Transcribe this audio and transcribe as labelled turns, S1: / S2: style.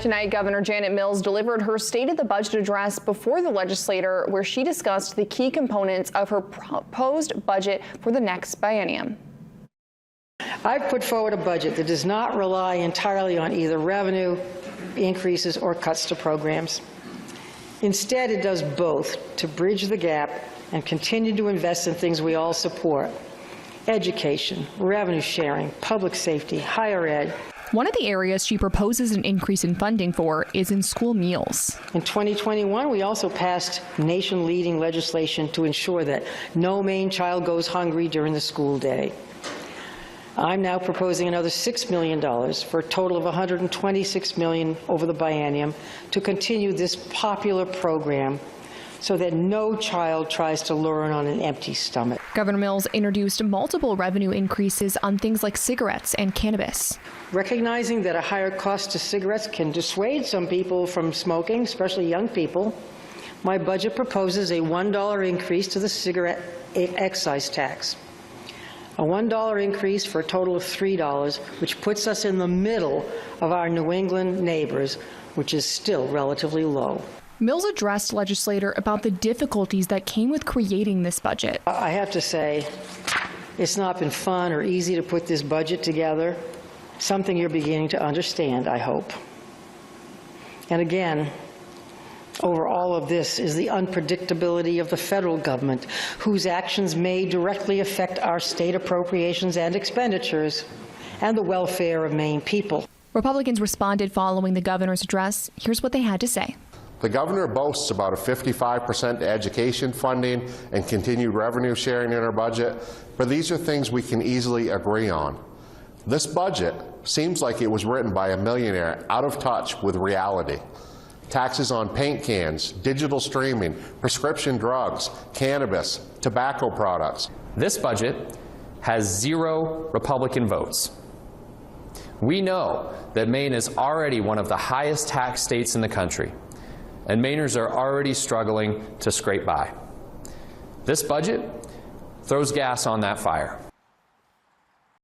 S1: Tonight, Governor Janet Mills delivered her State of the Budget address before the legislature, where she discussed the key components of her proposed budget for the next biennium.
S2: I've put forward a budget that does not rely entirely on either revenue increases or cuts to programs. Instead, it does both to bridge the gap and continue to invest in things we all support: education, revenue sharing, public safety, higher ed.
S1: One of the areas she proposes an increase in funding for is in school meals.
S2: In 2021, we also passed nation-leading legislation to ensure that no Maine child goes hungry during the school day. I'm now proposing another $6 million for a total of $126 million over the biennium to continue this popular program so that no child tries to learn on an empty stomach.
S1: Governor Mills introduced multiple revenue increases on things like cigarettes and cannabis.
S2: Recognizing that a higher cost to cigarettes can dissuade some people from smoking, especially young people, my budget proposes a $1 increase to the cigarette excise tax. A $1 increase for a total of $3, which puts us in the middle of our New England neighbors, which is still relatively low.
S1: Mills addressed legislator about the difficulties that came with creating this budget.
S2: I have to say, it's not been fun or easy to put this budget together. Something you're beginning to understand, I hope. And again, over all of this is the unpredictability of the federal government, whose actions may directly affect our state appropriations and expenditures and the welfare of Maine people.
S1: Republicans responded following the governor's address. Here's what they had to say.
S3: The governor boasts about a 55% education funding and continued revenue sharing in our budget, but these are things we can easily agree on. This budget seems like it was written by a millionaire out of touch with reality. Taxes on paint cans, digital streaming, prescription drugs, cannabis, tobacco products.
S4: This budget has 0 Republican votes. We know that Maine is already one of the highest tax states in the country, and Mainers are already struggling to scrape by. This budget throws gas on that fire.